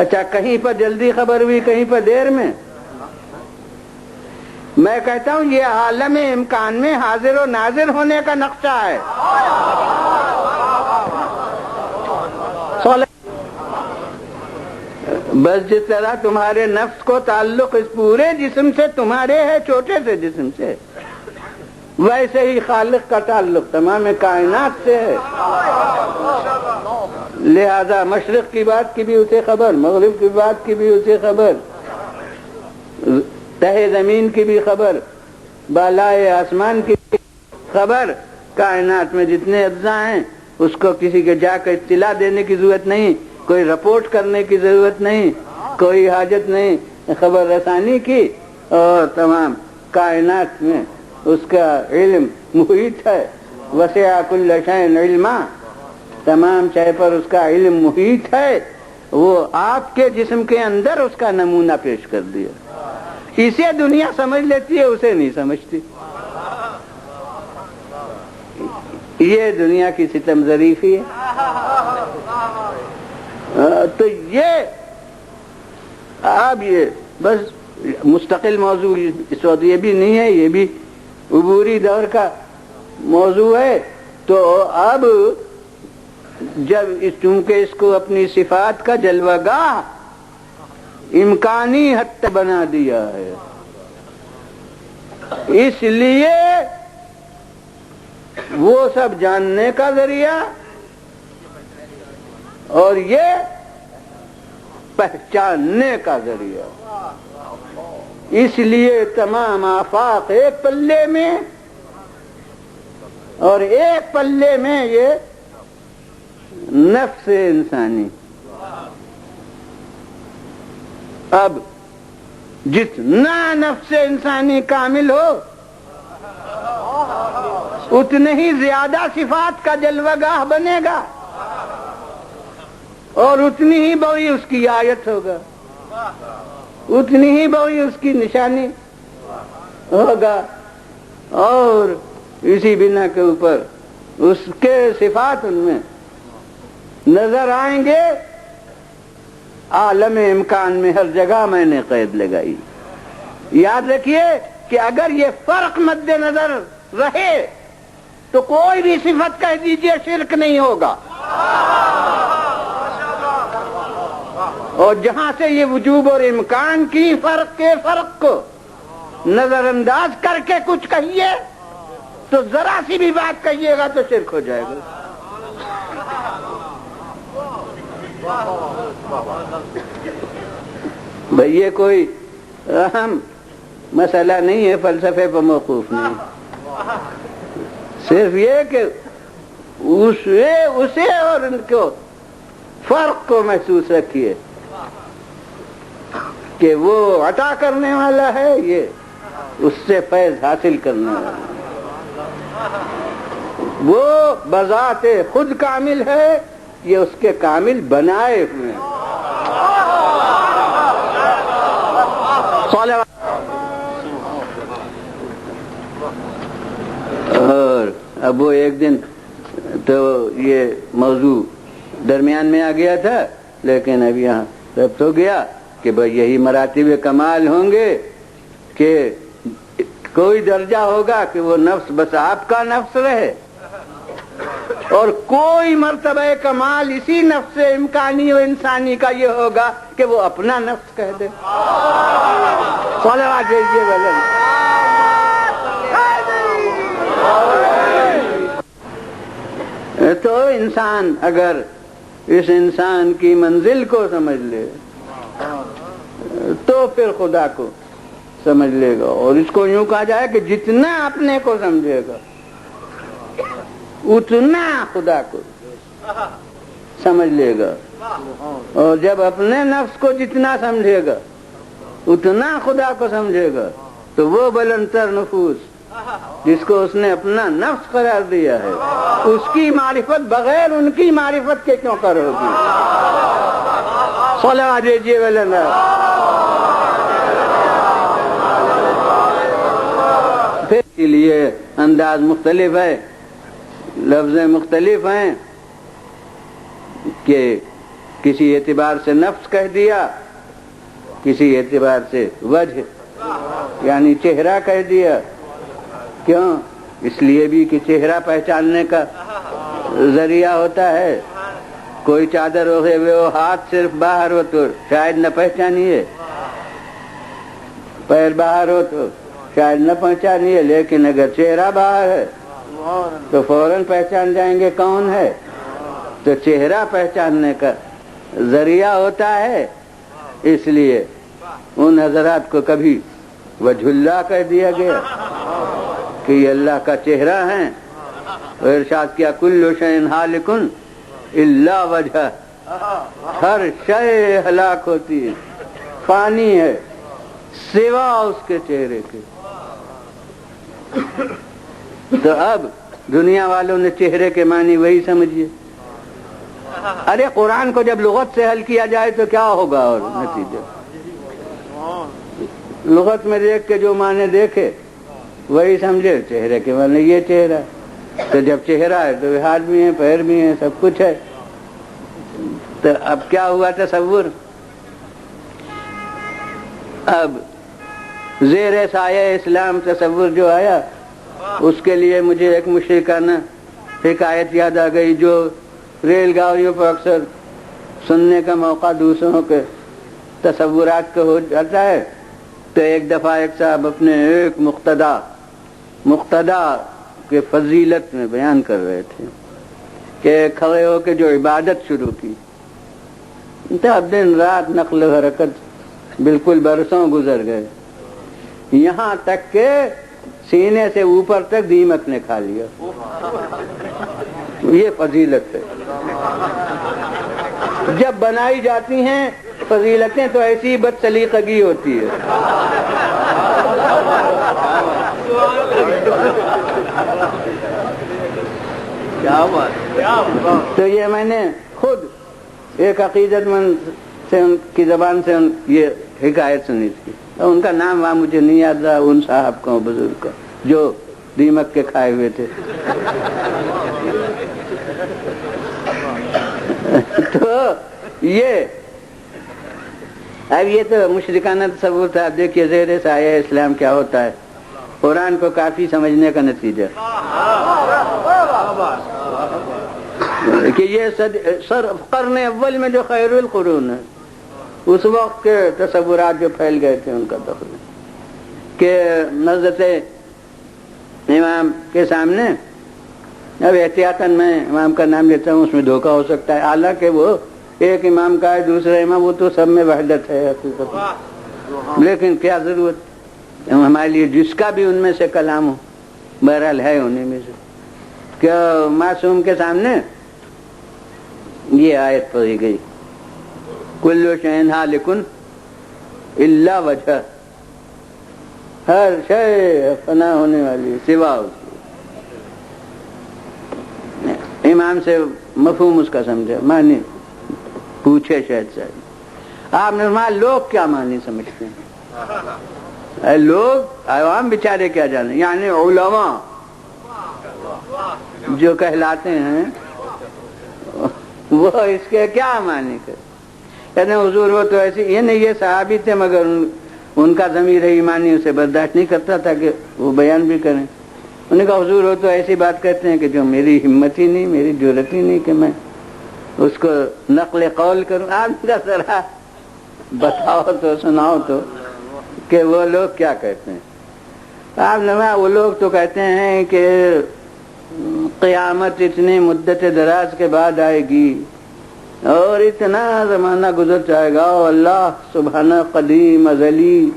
اچھا، کہیں پر جلدی خبر ہوئی، کہیں پر دیر میں. میں کہتا ہوں یہ عالم امکان میں حاضر و ناظر ہونے کا نقشہ ہے. بس جس طرح تمہارے نفس کو تعلق اس پورے جسم سے تمہارے ہے، چھوٹے سے جسم سے، ویسے ہی خالق کا تعلق تمام کائنات سے ہے. لہذا مشرق کی بات کی بھی اسے خبر، مغرب کی بات کی بھی اسے خبر، تہہ زمین کی بھی خبر، بالائے آسمان کی بھی خبر. کائنات میں جتنے اجزاء ہیں اس کو کسی کے جا کر اطلاع دینے کی ضرورت نہیں، کوئی رپورٹ کرنے کی ضرورت نہیں، کوئی حاجت نہیں خبر رسانی کی. اور تمام کائنات میں اس کا علم محیط ہے. وسع کل شیء علما، تمام شے پر اس کا علم محیط ہے. وہ آپ کے جسم کے اندر اس کا نمونہ پیش کر دیا. اسے دنیا سمجھ لیتی ہے، اسے نہیں سمجھتی. یہ دنیا کی ستم ظریفی ہے. تو یہ اب یہ بس مستقل موضوع اس وقت یہ بھی نہیں ہے، یہ بھی عبوری دور کا موضوع ہے. تو اب جب چونکہ اس کو اپنی صفات کا جلوہ گاہ امکانی حد تک بنا دیا ہے، اس لیے وہ سب جاننے کا ذریعہ اور یہ پہچاننے کا ذریعہ. اس لیے تمام آفاق ایک پلے میں اور ایک پلے میں یہ نفس انسانی. اب جتنا نفس انسانی کامل ہو اتنے ہی زیادہ صفات کا جلوہ گاہ بنے گا اور اتنی ہی بڑی اس کی آیت ہوگا، اتنی ہی بڑی اس کی نشانی ہوگا. اور اسی بنا کے اوپر اس کے صفات ان میں نظر آئیں گے. عالم امکان میں ہر جگہ میں نے قید لگائی. یاد رکھیے کہ اگر یہ فرق مد نظر رہے تو کوئی بھی صفت کہہ دیجئے شرک نہیں ہوگا. اور جہاں سے یہ وجوب اور امکان کی فرق کے فرق کو نظر انداز کر کے کچھ کہیے تو ذرا سی بھی بات کہیے گا تو شرک ہو جائے گا. بھئی یہ کوئی اہم مسئلہ نہیں ہے، فلسفے پر موقوف نہیں. صرف یہ کہ اسے اور ان کو فرق کو محسوس رکھیے کہ وہ عطا کرنے والا ہے، یہ اس سے فیض حاصل کرنے والا ہے. وہ بذات خود کامل ہے، یہ اس کے کامل بنائے ہوئے ہیں. اور اب وہ ایک دن تو یہ موضوع درمیان میں آ گیا تھا، لیکن اب یہاں ربط ہو گیا کہ بھئی یہی مراتب کمال ہوں گے کہ کوئی درجہ ہوگا کہ وہ نفس بس آپ کا نفس رہے، اور کوئی مرتبہ کمال اسی نفس امکانی و انسانی کا یہ ہوگا کہ وہ اپنا نفس کہہ دے. صلوات بھیجیے بلند. تو انسان اگر اس انسان کی منزل کو سمجھ لے تو پھر خدا کو سمجھ لے گا. اور اس کو یوں کہا جائے کہ جتنا اپنے کو سمجھے گا اتنا خدا کو سمجھ لے گا. اور جب اپنے نفس کو جتنا سمجھے گا اتنا خدا کو سمجھے گا تو وہ بلندتر نفوس جس کو اس نے اپنا نفس قرار دیا ہے اس کی معرفت بغیر ان کی معرفت کے کیوں کر ہوگی. صلوات دیجیے بلند. پھر کے لیے انداز مختلف ہے، لفظیں مختلف ہیں، کہ کسی اعتبار سے نفس کہہ دیا، کسی اعتبار سے وجہ یعنی چہرہ کہہ دیا. کیوں؟ اس لیے بھی کہ چہرہ پہچاننے کا ذریعہ ہوتا ہے. کوئی چادر اوڑھے ہوئے ہو، ہاتھ صرف باہر ہو تو شاید نہ پہچانیے، پیر باہر ہو تو شاید نہ پہچانیے، لیکن اگر چہرہ باہر ہے تو فوراً پہچان جائیں گے کون ہے. تو چہرہ پہچاننے کا ذریعہ ہوتا ہے. اس لیے ان حضرات کو کبھی وجہ اللہ کہہ دیا گیا کہ یہ اللہ کا چہرہ ہیں. اور ارشاد کیا کل شیء ہالک الا وجہ، ہر شے ہلاک ہوتی ہے، فانی ہے سوا اس کے چہرے کے. تو اب دنیا والوں نے چہرے کے معنی وہی سمجھیے. ارے قرآن کو جب لغت سے حل کیا جائے تو کیا ہوگا اور نتیجہ؟ لغت میں دیکھ کے جو معنی دیکھے وہی سمجھے چہرے کے معنی یہ چہرہ. تو جب چہرہ ہے تو ہاتھ بھی ہیں، پیر بھی ہیں، سب کچھ ہے. تو اب کیا ہوا تصور؟ اب زیر سایہ اسلام تصور جو آیا، اس کے لیے مجھے ایک مشرکانہ حکایت یاد آ گئی جو ریل گاڑیوں پر اکثر سننے کا موقع دوسروں کے تصورات کا ہو جاتا ہے. تو ایک دفعہ ایک صاحب اپنے ایک مقتدا کے فضیلت میں بیان کر رہے تھے کہ کھڑے ہو کے جو عبادت شروع کی، تو اب دن رات نقل و حرکت بالکل برسوں گزر گئے، یہاں تک کہ سینے سے اوپر تک دیمک نے کھا لیا. یہ فضیلت ہے. جب بنائی جاتی ہیں فضیلتیں تو ایسی بد سلیقگی ہوتی ہے. تو یہ میں نے خود ایک عقیدت مند سے ان کی زبان سے یہ حکایت سنی تھی. ان کا نام وہاں مجھے نہیں یاد رہا، ان صاحب کا بزرگ کا جو دیمک کے کھائے ہوئے تھے. تو یہ اب یہ تو مشرکانہ تصور تھا. اب دیکھیے زیر سایہ اسلام کیا ہوتا ہے. قرآن کو کافی سمجھنے کا نتیجہ کہ یہ قرن اول میں جو خیر القرون ہے، اس وقت کے تصورات جو پھیل گئے تھے ان کا دخل کہ حضرت امام کے سامنے، اب احتیاطاً میں امام کا نام لیتا ہوں، اس میں دھوکہ ہو سکتا ہے، حالانکہ وہ ایک امام کا ہے دوسرا امام، وہ تو سب میں وحدت ہے حقیقت. لیکن کیا ضرورت ہمارے لیے جس کا بھی ان میں سے کلام ہو، بہرحال ہے انہیں میں سے. کہ معصوم کے سامنے یہ آیت پڑھی گئی کل شیء ہالک الا وجہ، ہر شے فنا ہونے والی سوا اس کے. امام سے مفہوم اس کا سمجھا، معنی پوچھے شاید آپ نے فرمایا لوگ کیا معنی سمجھتے ہیں؟ لوگ عوام بیچارے کیا جانے، یعنی علماء جو کہلاتے ہیں وہ اس کے کیا معنی کرتے؟ کہتے ہیں حضور وہ تو ایسی، یہ صحابی تھے مگر ان کا ضمیر ایمانی اسے برداشت نہیں کرتا تھا کہ وہ بیان بھی کریں. انہوں نے کہا حضور وہ تو ایسی بات کرتے ہیں کہ جو میری ہمت ہی نہیں، میری جرت ہی نہیں کہ میں اس کو نقل قول کروں. آپ کا ذرا بتاؤ تو، سناؤ تو کہ وہ لوگ کیا کہتے ہیں. آپ نے وہ لوگ تو کہتے ہیں کہ قیامت اتنی مدت دراز کے بعد آئے گی اور اتنا زمانہ گزر جائے گا، اور اللہ سبحانہ قدیم ازلی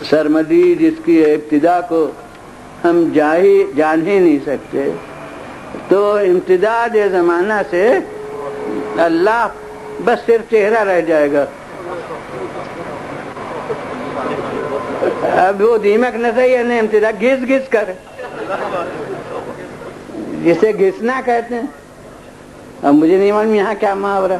سرمدی جس کی ابتدا کو ہم جان ہی نہیں سکتے، تو امتداد زمانہ سے اللہ بس صرف چہرہ رہ جائے گا. اب وہ دیمک نہ صحیح ہے، امتداد گھس گھس کر، جسے گھسنا کہتے ہیں. اب مجھے نہیں معلوم یہاں کیا محاورہ